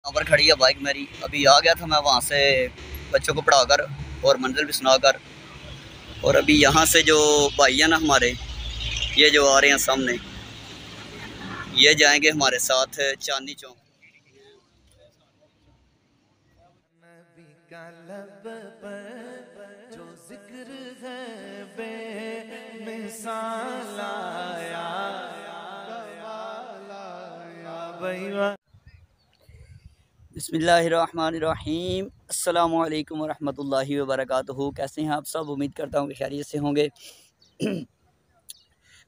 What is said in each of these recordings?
यहाँ पर खड़ी है बाइक मेरी। अभी आ गया था मैं वहाँ से बच्चों को पढ़ाकर और मंजिल भी सुनाकर। और अभी यहाँ से जो भाई है ना हमारे, ये जो आ रहे हैं सामने, ये जाएंगे हमारे साथ चांदनी चौक। जो जिक्र है बेमिसाल आया बिस्मिल्लाहिर्रहमानिर्रहीम। अस्सलामु अलैकुम वरहमतुल्लाहि वबरकातुहू। कैसे हैं आप सब? उम्मीद करता हूँ कि खैरियत से होंगे।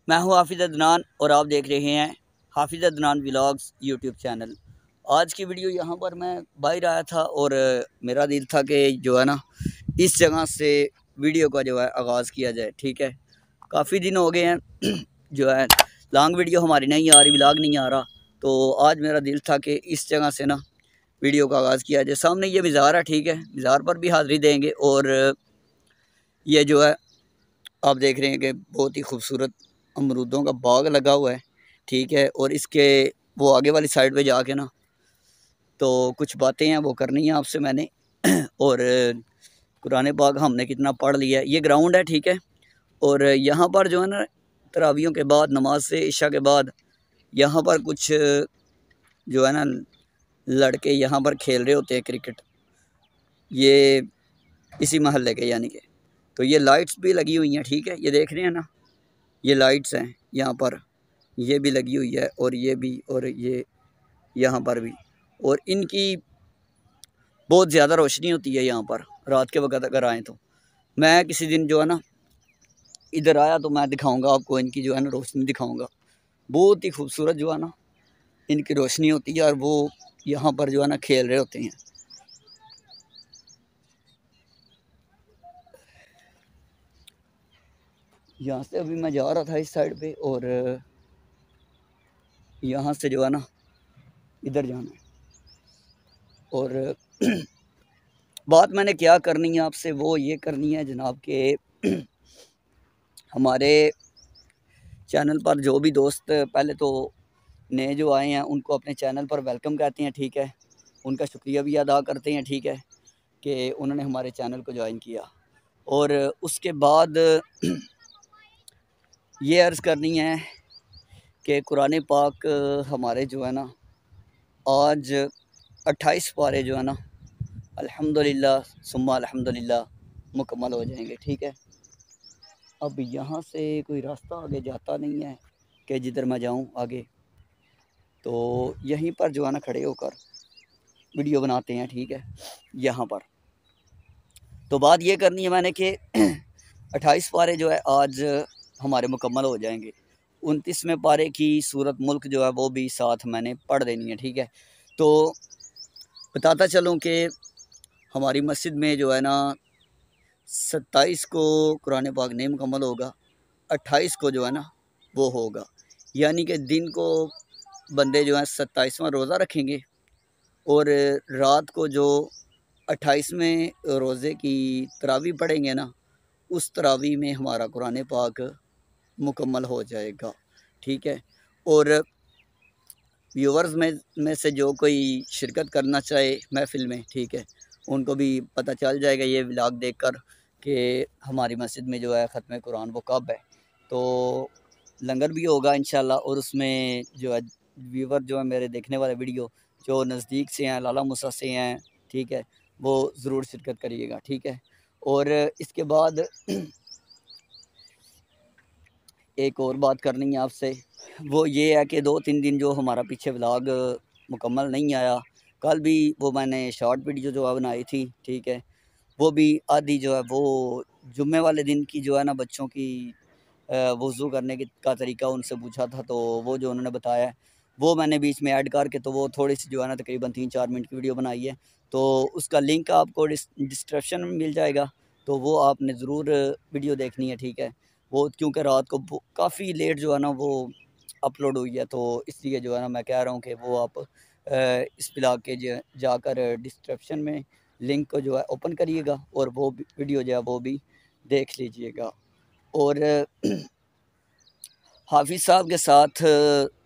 मैं हूँ हाफिज़ अदनान और आप देख रहे हैं हाफिज़ अदनान व्लॉग्स यूट्यूब चैनल। आज की वीडियो यहाँ पर मैं बाहर आया था और मेरा दिल था कि जो है ना इस जगह से वीडियो का जो है आगाज़ किया जाए। ठीक है, काफ़ी दिन हो गए हैं जो है लॉन्ग वीडियो हमारी नहीं आ रही, व्लॉग नहीं आ रहा। तो आज मेरा दिल था कि इस जगह से ना वीडियो का आगाज़ किया जाए। सामने ये मज़ार है, ठीक है, मज़ार पर भी हाज़िरी देंगे। और ये जो है आप देख रहे हैं कि बहुत ही खूबसूरत अमरूदों का बाग लगा हुआ है, ठीक है। और इसके वो आगे वाली साइड पे जाके ना तो कुछ बातें हैं वो करनी है आपसे मैंने। और कुरान पाक हमने कितना पढ़ लिया है। ये ग्राउंड है, ठीक है। और यहाँ पर जो है ना तरावियों के बाद, नमाज से इशा के बाद, यहाँ पर कुछ जो है ना लड़के यहाँ पर खेल रहे होते हैं क्रिकेट, ये इसी महल्ले के यानी कि। तो ये लाइट्स भी लगी हुई हैं, ठीक है, ये देख रहे हैं ना, ये लाइट्स हैं यहाँ पर, ये भी लगी हुई है और ये भी, और ये यहाँ पर भी। और इनकी बहुत ज़्यादा रोशनी होती है यहाँ पर रात के वक्त। अगर आएँ तो मैं किसी दिन जो है ना इधर आया तो मैं दिखाऊंगा आपको, इनकी जो है ना रोशनी दिखाऊंगा। बहुत ही खूबसूरत जो है ना इनकी रोशनी होती है और वो यहाँ पर जो है ना खेल रहे होते हैं। यहाँ से अभी मैं जा रहा था इस साइड पे और यहाँ से जो है ना इधर जाना है। और बात मैंने क्या करनी है आपसे, वो ये करनी है जनाब के हमारे चैनल पर जो भी दोस्त पहले तो नए जो आए हैं उनको अपने चैनल पर वेलकम कहते हैं, ठीक है। उनका शुक्रिया भी अदा करते हैं, ठीक है, कि उन्होंने हमारे चैनल को ज्वाइन किया। और उसके बाद ये अर्ज़ करनी है कि कुरान पाक हमारे जो है ना आज 28 पारे जो है ना अल्हम्दुलिल्लाह सुम्मा अल्हम्दुलिल्लाह मुकम्मल हो जाएंगे, ठीक है। अब यहाँ से कोई रास्ता आगे जाता नहीं है कि जिधर मैं जाऊँ आगे, तो यहीं पर जो है ना खड़े होकर वीडियो बनाते हैं, ठीक है, यहाँ पर। तो बात ये करनी है मैंने कि 28 पारे जो है आज हमारे मुकम्मल हो जाएंगे। 29वें पारे की सूरत मुल्क जो है वो भी साथ मैंने पढ़ देनी है, ठीक है। तो बताता चलूँ कि हमारी मस्जिद में जो है ना 27 को कुरान पाक नहीं मुकम्मल होगा, 28 को जो है ना वो होगा। यानी कि दिन को बंदे जो हैं 27वां रोज़ा रखेंगे और रात को जो 28वें रोज़े की तरावी पढ़ेंगे ना, उस तरावी में हमारा कुरान पाक मुकम्मल हो जाएगा, ठीक है। और व्यूवर्स में से जो कोई शिरकत करना चाहे महफ़िल में, ठीक है, उनको भी पता चल जाएगा ये व्लॉग देखकर कि हमारी मस्जिद में जो है ख़त्म कुरान वो कब है। तो लंगर भी होगा इंशाल्लाह। और उसमें जो है व्यूवर जो है मेरे देखने वाले वीडियो जो नज़दीक से हैं, लाला मूसा से हैं, ठीक है, वो ज़रूर शिरकत करिएगा, ठीक है। और इसके बाद एक और बात करनी है आपसे, वो ये है कि 2-3 दिन जो हमारा पीछे व्लॉग मुकम्मल नहीं आया। कल भी वो मैंने शॉर्ट वीडियो जो है बनाई थी, ठीक है, वो भी आधी जो है वो जुम्मे वाले दिन की जो है ना बच्चों की वज़ू करने का तरीका उनसे पूछा था, तो वो जो उन्होंने बताया है वो मैंने बीच में ऐड करके तो वो थोड़ी सी जो है ना तकरीबन 3-4 मिनट की वीडियो बनाई है। तो उसका लिंक आपको डिस्क्रिप्शन में मिल जाएगा, तो वो आपने ज़रूर वीडियो देखनी है, ठीक है। वो क्योंकि रात को काफ़ी लेट जो है ना वो अपलोड हुई है, तो इसलिए जो है ना मैं कह रहा हूँ कि वो आप इस ब्लॉग के जाकर डिस्क्रिप्शन में लिंक को जो है ओपन करिएगा और वो वीडियो जो है वो भी देख लीजिएगा। और हाफिज़ साहब के साथ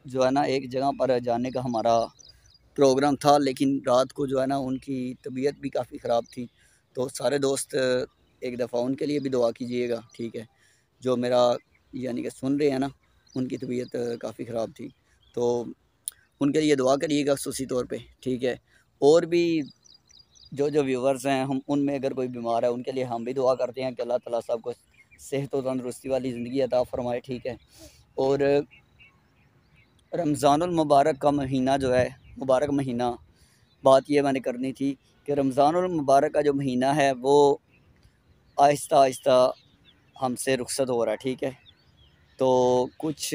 जो है ना एक जगह पर जाने का हमारा प्रोग्राम था, लेकिन रात को जो है ना उनकी तबीयत भी काफ़ी ख़राब थी। तो सारे दोस्त एक दफ़ा उनके लिए भी दुआ कीजिएगा, ठीक है। जो मेरा यानी कि सुन रहे हैं ना, उनकी तबीयत काफ़ी ख़राब थी, तो उनके लिए दुआ करिएगा खसूसी तौर पे, ठीक है। और भी जो जो व्यूवर्स हैं, हम उनमें अगर कोई बीमार है उनके लिए हम भी दुआ करते हैं कि अल्लाह ताला सबको सेहत और तंदरुस्ती वाली ज़िंदगी अता फ़रमाए, ठीक है। और रमज़ानुल मुबारक का महीना जो है, मुबारक महीना, बात ये मैंने करनी थी कि रमज़ानुल मुबारक का जो महीना है वो आहिस्ता आहिस्ता हमसे रुखसत हो रहा है, ठीक है। तो कुछ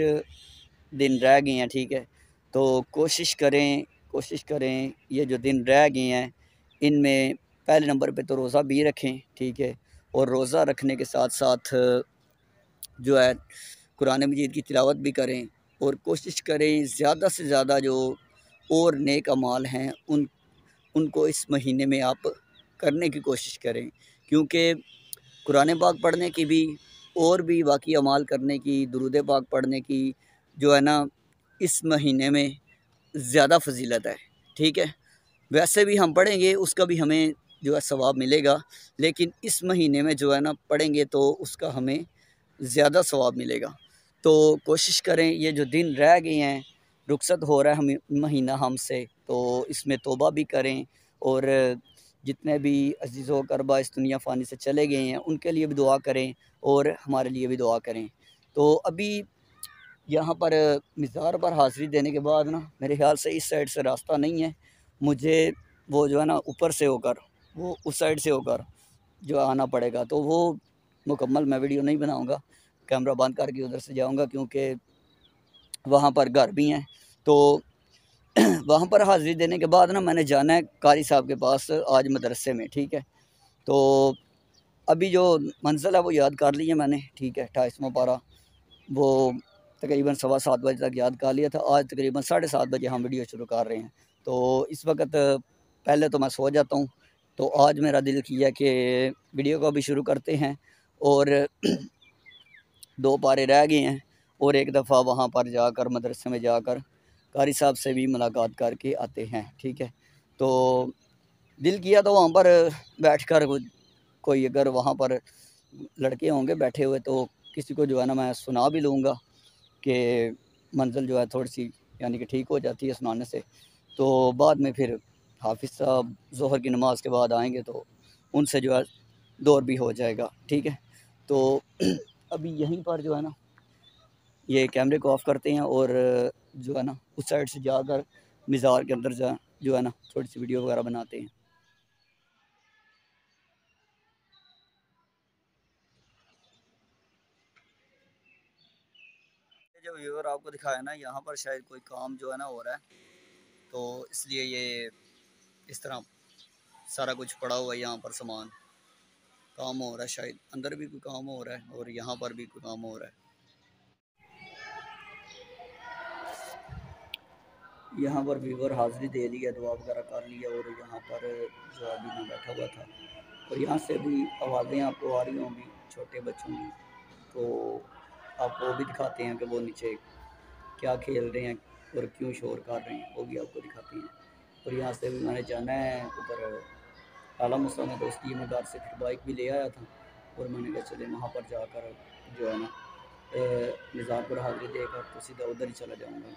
दिन रह गए हैं, ठीक है। तो कोशिश करें ये जो दिन रह गए हैं इनमें पहले नंबर पे तो रोज़ा भी रखें, ठीक है। और रोज़ा रखने के साथ साथ जो है कुरान मजीद की तिलावत भी करें, और कोशिश करें ज़्यादा से ज़्यादा जो और नेक अमाल हैं उनको इस महीने में आप करने की कोशिश करें, क्योंकि कुरान पाक पढ़ने की भी और भी बाकी अमाल करने की, दुरूद पाक पढ़ने की जो है ना इस महीने में ज़्यादा फजीलत है, ठीक है। वैसे भी हम पढ़ेंगे उसका भी हमें जो है सवाब मिलेगा, लेकिन इस महीने में जो है ना पढ़ेंगे तो उसका हमें ज़्यादा सवाब मिलेगा। तो कोशिश करें ये जो दिन रह गए हैं, रुखसत हो रहा है हमें महीना हमसे, तो इसमें तौबा भी करें, और जितने भी अज़ीज़ व क़रबा इस दुनिया फ़ानी से चले गए हैं उनके लिए भी दुआ करें और हमारे लिए भी दुआ करें। तो अभी यहाँ पर मज़ार पर हाज़िरी देने के बाद ना मेरे ख़्याल से इस साइड से रास्ता नहीं है, मुझे वो जो है ना ऊपर से होकर, वो उस साइड से होकर जो आना पड़ेगा। तो वो मुकम्मल मैं वीडियो नहीं बनाऊँगा, कैमरा बंद करके उधर से जाऊँगा, क्योंकि वहाँ पर घर भी हैं। तो वहाँ पर हाज़िरी देने के बाद ना मैंने जाना है कारी साहब के पास आज मदरसे में, ठीक है। तो अभी जो मंज़िल है वो याद कर ली है मैंने, ठीक है। 28वां पारा वो तकरीबन 7:15 बजे तक याद कर लिया था। आज तकरीबन 7:30 बजे हम वीडियो शुरू कर रहे हैं। तो इस वक्त पहले तो मैं सो जाता हूँ, तो आज मेरा दिल किया कि वीडियो को अभी शुरू करते हैं, और 2 पारे रह गए हैं, और एक दफ़ा वहाँ पर जाकर मदरसे में जाकर कारी साहब से भी मुलाकात करके आते हैं, ठीक है। तो दिल किया तो वहाँ पर बैठकर कोई अगर वहाँ पर लड़के होंगे बैठे हुए तो किसी को जो है ना मैं सुना भी लूँगा कि मंज़िल जो है थोड़ी-सी यानी कि ठीक हो जाती है सुनाने से। तो बाद में फिर हाफ़िज़ साहब ज़ोहर की नमाज़ के बाद आएँगे तो उनसे जो है दौर भी हो जाएगा, ठीक है। तो अभी यहीं पर जो है ना ये कैमरे को ऑफ़ करते हैं, और जो है ना उस साइड से जाकर मज़ार के अंदर जो है ना थोड़ी-सी वीडियो वगैरह बनाते हैं। जो व्यूअर आपको दिखाया ना, यहाँ पर शायद कोई काम जो है ना हो रहा है, तो इसलिए ये इस तरह सारा कुछ पड़ा हुआ है। यहाँ पर सामान काम हो रहा है, शायद अंदर भी कोई काम हो रहा है और यहाँ पर भी कोई काम हो रहा है। यहाँ पर व्यूअर हाज़िरी दे लिया, दुआ वगैरह कर लिया, और यहाँ पर जो अभी मैं बैठा हुआ था, और यहाँ से भी आवाज़ें आपको आ रही होंगी छोटे बच्चों की, तो आपको वो भी दिखाते हैं कि वो नीचे क्या खेल रहे हैं और क्यों शोर कर रहे हैं, वो भी आपको दिखाते हैं। और यहाँ से भी मैंने जाना है उधर आला मुसा में, दोस्त की मैं घर से फिर बाइक भी ले आया था, और मैंने कहा चले वहाँ पर जाकर जो है ना मज़ार पर हाज़िरी देकर तो सीधा उधर ही चला जाऊँगा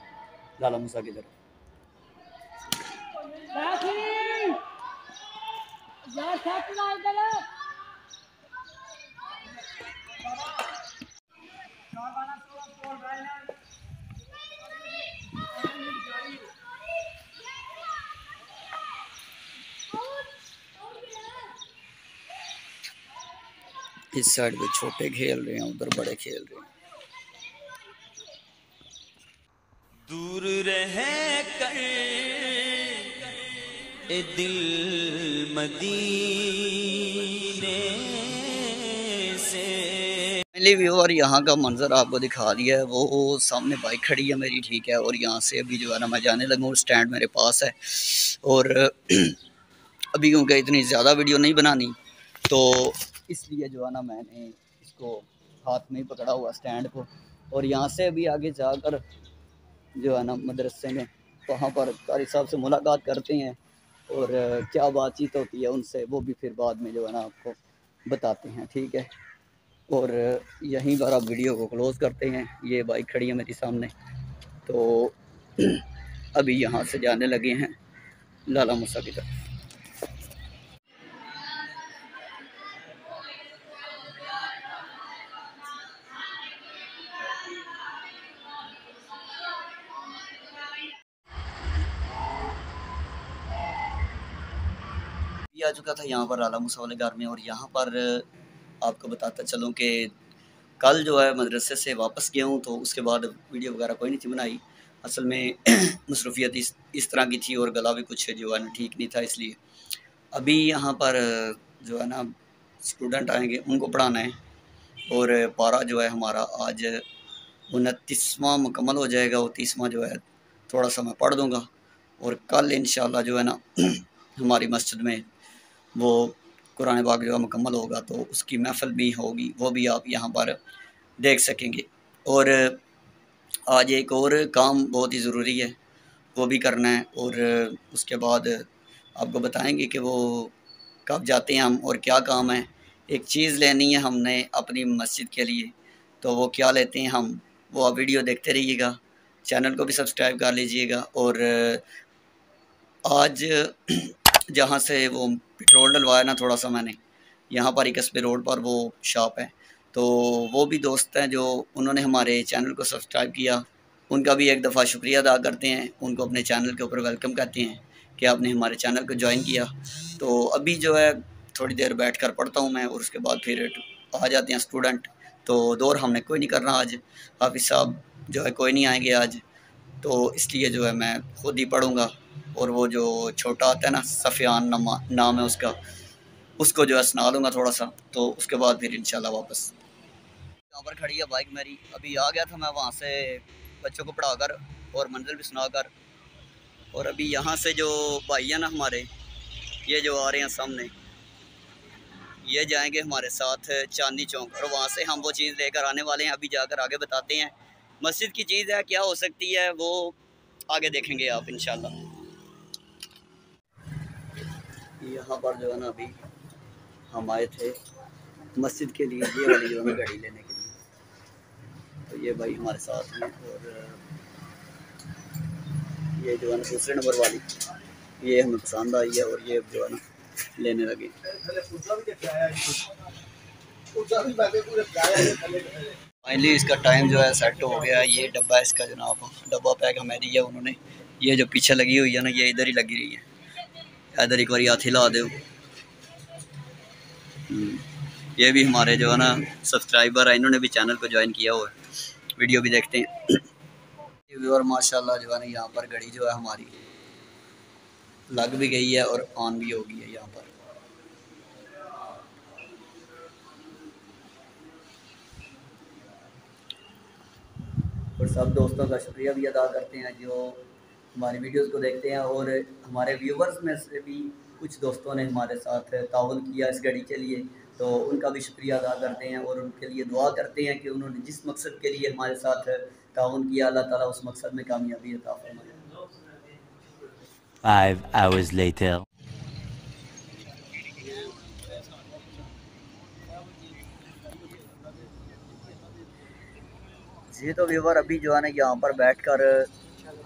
लाला मूसा की तरफ। इस साइड पे छोटे खेल रहे हैं, उधर बड़े खेल रहे हैं। दूर रह कर ए दिल मदीने से। फाइनली व्यूअर यहाँ का मंजर आपको दिखा दिया है, वो सामने बाइक खड़ी है मेरी, ठीक है। और यहाँ से अभी जो है ना मैं जाने लगा हूँ, स्टैंड मेरे पास है, और अभी क्योंकि इतनी ज़्यादा वीडियो नहीं बनानी, तो इसलिए जो है ना मैंने इसको हाथ में ही पकड़ा हुआ स्टैंड को, और यहाँ से अभी आगे जाकर जो है ना मदरसे में वहाँ पर कारी साहब से मुलाकात करते हैं और क्या बातचीत होती है उनसे वो भी फिर बाद में जो है ना आपको बताते हैं, ठीक है। और यहीं पर आप वीडियो को क्लोज़ करते हैं। ये बाइक खड़ी है मेरे सामने, तो अभी यहाँ से जाने लगे हैं लाला मूसा की तरफ। आ चुका था यहाँ पर लाला मूसा वाले घर में, और यहाँ पर आपको बताता चलूँ कि कल जो है मदरसे से वापस गया हूँ, तो उसके बाद वीडियो वगैरह कोई नहीं थी बनाई। असल में मसरूफियत इस तरह की थी और गला भी कुछ जो है ना ठीक नहीं था, इसलिए अभी यहाँ पर जो है ना स्टूडेंट आएंगे उनको पढ़ाना है। और पारा जो है हमारा आज 29वां मुकम्मल हो जाएगा, और 30वां जो है थोड़ा सा मैं पढ़ दूँगा। और कल इंशाल्लाह जो है ना हमारी मस्जिद में वो कुरान पाक जो है मुकम्मल होगा, तो उसकी महफ़िल भी होगी, वो भी आप यहाँ पर देख सकेंगे। और आज एक और काम बहुत ही ज़रूरी है, वो भी करना है, और उसके बाद आपको बताएंगे कि वो कब जाते हैं हम और क्या काम है। एक चीज़ लेनी है हमने अपनी मस्जिद के लिए, तो वो क्या लेते हैं हम, वो आप वीडियो देखते रहिएगा, चैनल को भी सब्सक्राइब कर लीजिएगा। और आज जहाँ से वो पेट्रोल डलवाया ना थोड़ा सा मैंने, यहाँ पर ही कस्बे रोड पर वो शॉप है, तो वो भी दोस्त हैं जो उन्होंने हमारे चैनल को सब्सक्राइब किया, उनका भी एक दफ़ा शुक्रिया अदा करते हैं, उनको अपने चैनल के ऊपर वेलकम कहते हैं कि आपने हमारे चैनल को ज्वाइन किया। तो अभी जो है थोड़ी देर बैठ कर पढ़ता हूँ मैं, और उसके बाद फिर आ जाते हैं स्टूडेंट। तो दौर हमने कोई नहीं करना आज, हाफिज़ साहब जो है कोई नहीं आएंगे आज, तो इसलिए जो है मैं खुद ही पढ़ूँगा। और वो जो छोटा आता है ना सफ़ियान नाम है उसका, उसको जो है सुना दूँगा थोड़ा सा, तो उसके बाद फिर इंशाल्लाह वापस। यहाँ पर खड़ी है बाइक मेरी, अभी आ गया था मैं वहाँ से बच्चों को पढ़ाकर और मंजिल भी सुनाकर। और अभी यहाँ से जो भाई है ना हमारे, ये जो आ रहे हैं सामने, ये जाएंगे हमारे साथ चांदनी चौक, और वहाँ से हम वो चीज़ लेकर आने वाले हैं। अभी जाकर आगे बताते हैं मस्जिद की चीज़ है, क्या हो सकती है वो आगे देखेंगे आप इंशाल्लाह। यहाँ पर जो है ना अभी हम आए थे मस्जिद के लिए, ये वाली जो है गाड़ी लेने के लिए, तो ये भाई हमारे साथ हैं। और ये जो है ना दूसरे नंबर वाली, ये हमें पसंद आई है, और ये जो है ना लेने लगे। फाइनली इसका टाइम जो है सेट हो गया है। ये डब्बा है इसका जनाब, डब्बा पैक हमें दिया उन्होंने। ये जो पीछे लगी हुई है ना, ये इधर ही लगी रही है, इधर एक बार हाथ हिला दो। ये भी हमारे जो है ना सब्सक्राइबर है, इन्होंने भी चैनल को ज्वाइन किया हुआ है, वीडियो भी देखते हैं। और माशाल्लाह जो है ना यहाँ पर घड़ी जो है हमारी लग भी गई है और ऑन भी हो गई है यहाँ पर। और सब दोस्तों का शुक्रिया भी अदा करते हैं जो हमारी वीडियोस को देखते हैं, और हमारे व्यूवर्स में से भी कुछ दोस्तों ने हमारे साथ ताउन किया इस घड़ी के लिए, तो उनका भी शुक्रिया अदा करते हैं और उनके लिए दुआ करते हैं कि उन्होंने जिस मकसद के लिए हमारे साथ ताउन किया, अल्लाह ताला उस मकसद में कामयाबी अता फरमाए। 5 hours later. जी तो व्यूवर अभी जो है ना यहाँ पर बैठकर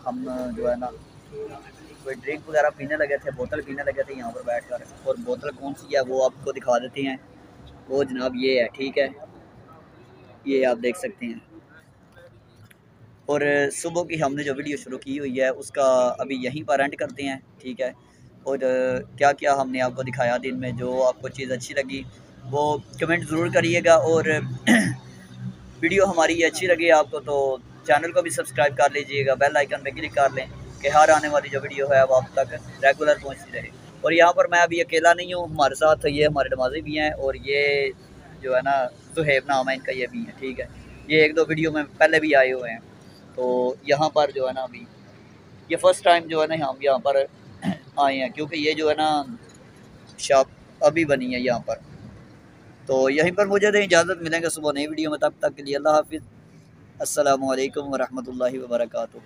हम जो है ना कोई ड्रिंक वगैरह पीने लगे थे, बोतल पीने लगे थे यहाँ पर बैठकर। और बोतल कौन सी है वो आपको दिखा देते हैं, वो जनाब ये है, ठीक है, ये आप देख सकते हैं। और सुबह की हमने जो वीडियो शुरू की हुई है उसका अभी यहीं पर एंड करते हैं, ठीक है। और क्या क्या हमने आपको दिखाया दिन में, जो आपको चीज़ अच्छी लगी वो कमेंट ज़रूर करिएगा। और वीडियो हमारी ये अच्छी लगी आपको तो चैनल को भी सब्सक्राइब कर लीजिएगा, बेल आइकन पे क्लिक कर लें कि हर आने वाली जो वीडियो है वो आप तक रेगुलर पहुंचती रहे। और यहाँ पर मैं अभी अकेला नहीं हूँ, हमारे साथ ये हमारे नमाजी भी हैं, और ये जो है ना सुहेब नाम है इनका, ये भी है, ठीक है। ये एक दो वीडियो में पहले भी आए हुए हैं। तो यहाँ पर जो है ना अभी ये फ़र्स्ट टाइम जो है ना हम यहाँ पर आए हैं, क्योंकि ये जो है ना शॉप अभी बनी है यहाँ पर। तो यहीं पर मुझे दें इजाज़त, मिलेंगे सुबह नई वीडियो में, तब तक के लिए अल्लाह हाफिज़। अस्सलामु अलैकुम वरहमतुल्लाहि वबरकातुहू।